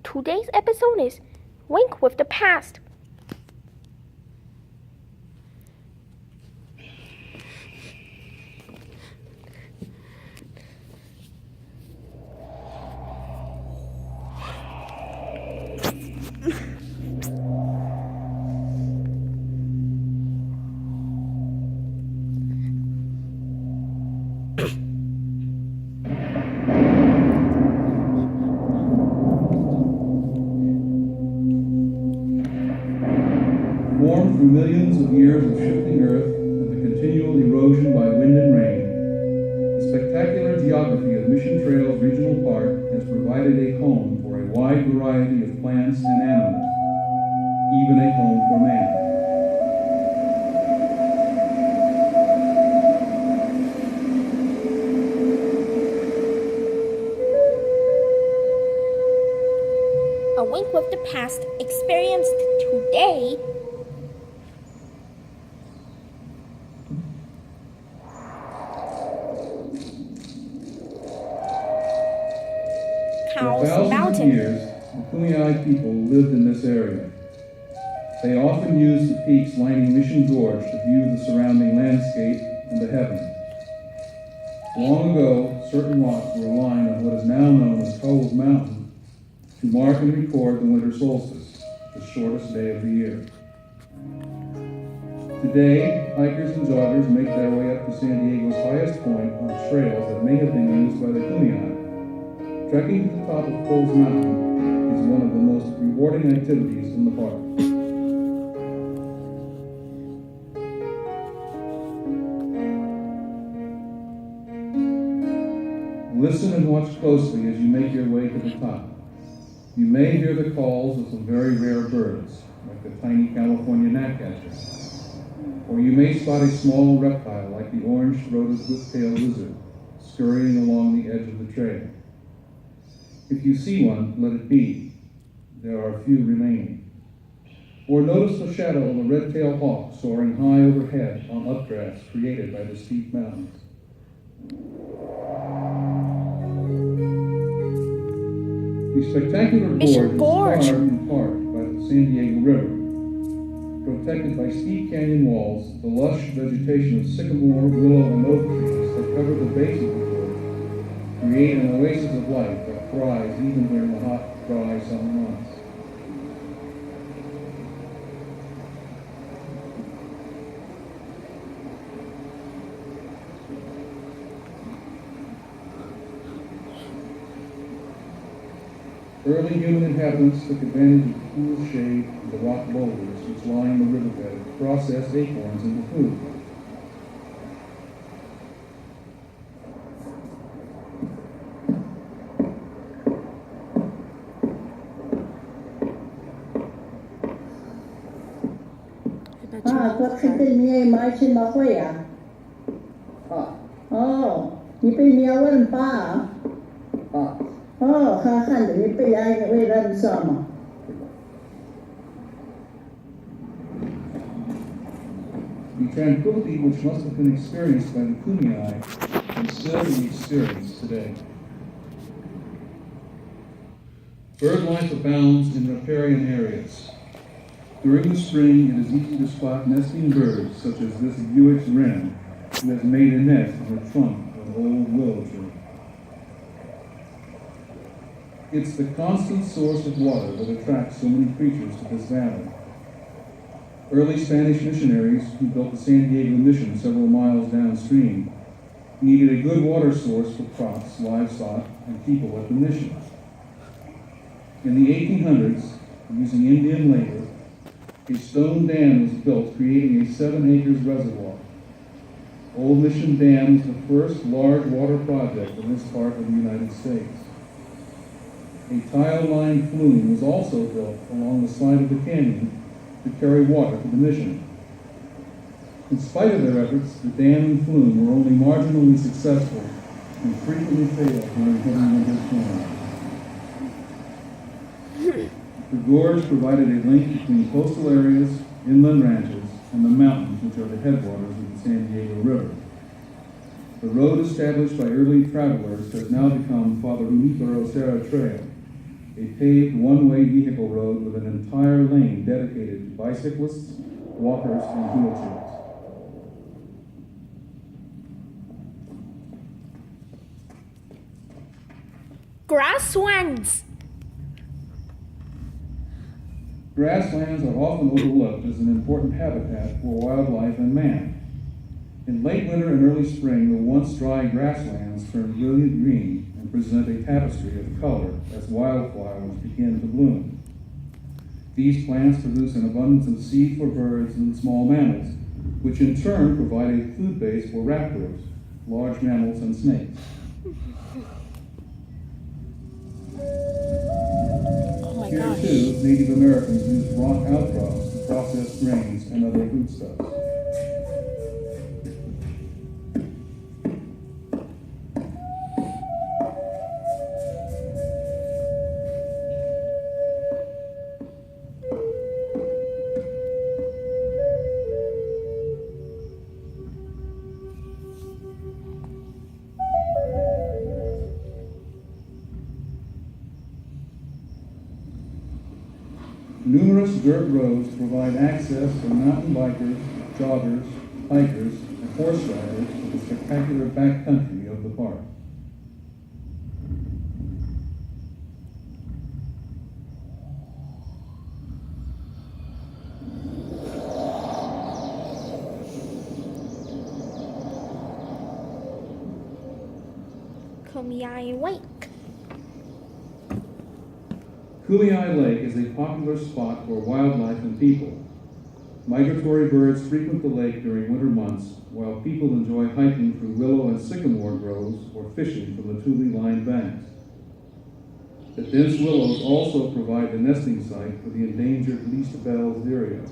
Today's episode is Wink with the Past. Formed through millions of years of shifting earth and the continual erosion by wind and rain, the spectacular geography of Mission Trails Regional Park has provided a home for a wide variety of plants and animals, even a home for man. A Wink with the Past experienced today. For Cowles thousands Mountain. of years, the Kumeyaay people lived in this area. They often used the peaks lining Mission Gorge to view the surrounding landscape and the heavens. Long ago, certain rocks were aligned on what is now known as Cowles Mountain to mark and record the winter solstice, the shortest day of the year. Today, hikers and joggers make their way up to San Diego's highest point on trails that may have been used by the Kumeyaay. Trekking to the top of Cowles Mountain is one of the most rewarding activities in the park. Listen and watch closely as you make your way to the top. You may hear the calls of some very rare birds, like the tiny California gnatcatcher. Or you may spot a small reptile like the orange-throated whip-tailed lizard scurrying along the edge of the trail. If you see one, let it be. There are few remaining. Or notice the shadow of a red-tailed hawk soaring high overhead on updrafts created by the steep mountains. The spectacular Mission gorge is Gorge. carved in part by the San Diego River. Protected by steep canyon walls, the lush vegetation of sycamore, willow, and oak trees that cover the base of the gorge create an oasis of life that thrives even during the hot, dry summer months. Early human inhabitants took advantage of the cool shade of the rock boulders which line the riverbed to process acorns into food.他跟你也买去哪会呀？你被你要问爸？看着你被爱为人什么？ The tranquility which must have been experienced by the Kumeyaay can still be experienced today. Bird life abounds in riparian areas. During the spring, it is easy to spot nesting birds such as this Buick's wren, who has made a nest in the trunk of an old willow tree. It's the constant source of water that attracts so many creatures to this valley. Early Spanish missionaries who built the San Diego mission several miles downstream needed a good water source for crops, livestock, and people at the mission. In the 1800s, using Indian labor, a stone dam was built creating a 7 acres reservoir. Old Mission Dam is the first large water project in this part of the United States. A tile-lined flume was also built along the side of the canyon to carry water to the mission. In spite of their efforts, the dam and flume were only marginally successful and frequently failed during heavy winter storms. The gorge provided a link between coastal areas, inland ranches, and the mountains which are the headwaters of the San Diego River. The road established by early travelers has now become Father Junipero Serra Trail, a paved one-way vehicle road with an entire lane dedicated to bicyclists, walkers, and wheelchairs. Grasslands. Grasslands are often overlooked as an important habitat for wildlife and man. In late winter and early spring, the once dry grasslands turn brilliant green and present a tapestry of color as wildflowers begin to bloom. These plants produce an abundance of seed for birds and small mammals, which in turn provide a food base for raptors, large mammals, and snakes. Oh my Here, gosh. too, Native Americans used rock outcrops to process grains and other foodstuffs. Numerous dirt roads provide access for mountain bikers, joggers, hikers, and horse riders to the spectacular backcountry of the park. Kumeyaay Lake. Kumeyaay Lake is a popular spot for wildlife and people. Migratory birds frequent the lake during winter months, while people enjoy hiking through willow and sycamore groves or fishing from the tule-lined banks. The dense willows also provide the nesting site for the endangered least bell's vireo.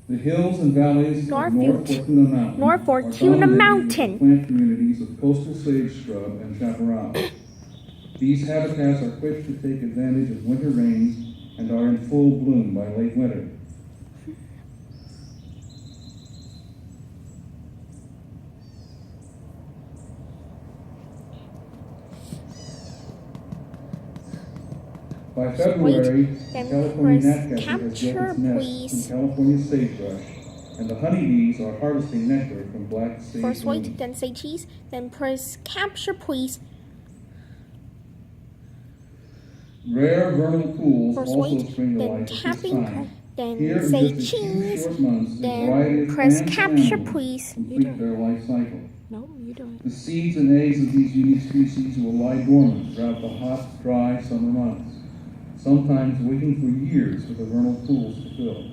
The hills and valleys North of North Fortuna Mountain North Fortuna are dominated Mountain. with plant communities of coastal sage scrub and chaparral. These habitats are quick to take advantage of winter rains and are in full bloom by late winter. By February, then California press gnatcatcher has built capture, its nest please. in California sagebrush, and the honeybees are harvesting nectar from black sage First wait, bloom. then say cheese, then press capture, please. Rare vernal pools First also wait, spring to then life at this tapping, time. then Here, in say just a few cheese, short months, a then variety of press plants and capture, animals please. complete their life cycle. No, you don't. The seeds and eggs of these unique species will lie dormant throughout the hot, dry summer months, sometimes waiting for years for the vernal pools to fill.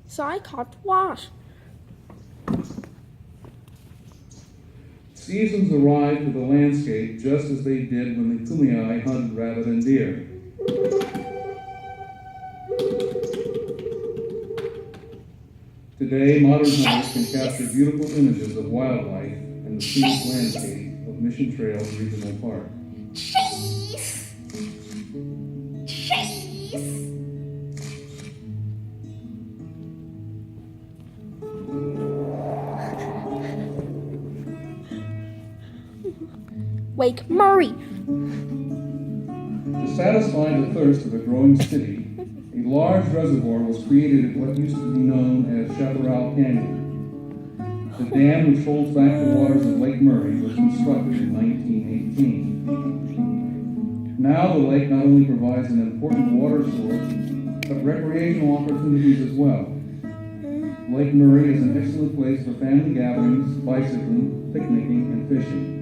So I caught wash. Seasons arrive to the landscape just as they did when the Kumeyaay hunted rabbit and deer. Today, modern hunters can capture beautiful images of wildlife and the scenic landscape of Mission Trails Regional Park. Cheese. Lake Murray. To satisfy the thirst of a growing city, a large reservoir was created at what used to be known as Chaparral Canyon. The dam which holds back the waters of Lake Murray was constructed in 1918. Now the lake not only provides an important water source, but recreational opportunities as well. Lake Murray is an excellent place for family gatherings, bicycling, picnicking, and fishing.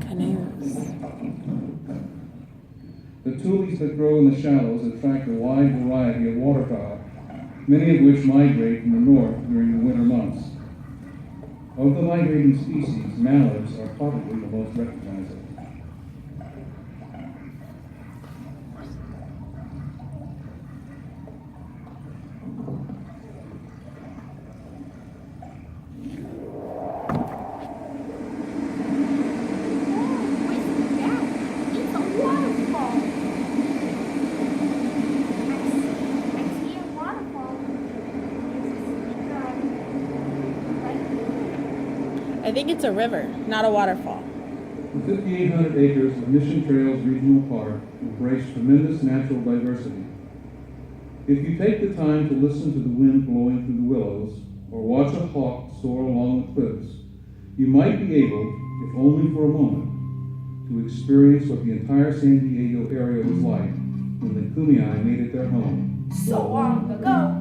Canoes. The tules that grow in the shallows attract a wide variety of waterfowl, many of which migrate from the north during the winter months. Of the migrating species, mallards are probably the most recognizable. It's a waterfall. I see a waterfall. I think it's a river, not a waterfall. The 5,800 acres of Mission Trails Regional Park embrace tremendous natural diversity. If you take the time to listen to the wind blowing through the willows, or watch a hawk soar along the cliffs, you might be able, if only for a moment, to experience what the entire San Diego area was like when the Kumeyaay made it their home. So long ago.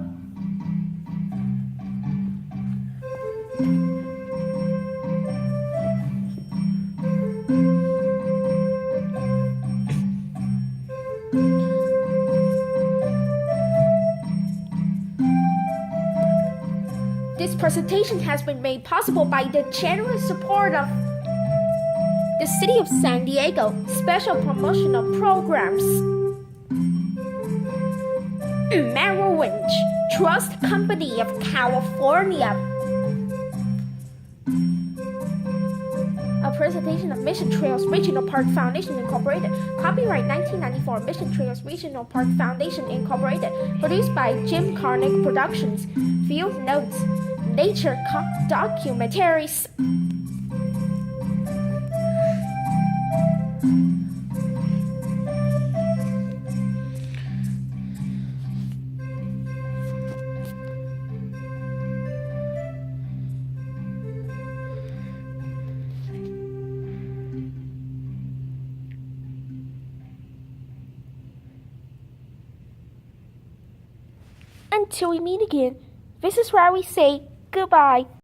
This presentation has been made possible by the generous support of the City of San Diego Special Promotional Programs, Merrill Lynch Trust Company of California. A presentation of Mission Trails Regional Park Foundation Incorporated. Copyright 1994 Mission Trails Regional Park Foundation Incorporated. Produced by Jim Carnick Productions. Field Notes. Nature Documentaries. Until we meet again, this is where we say goodbye.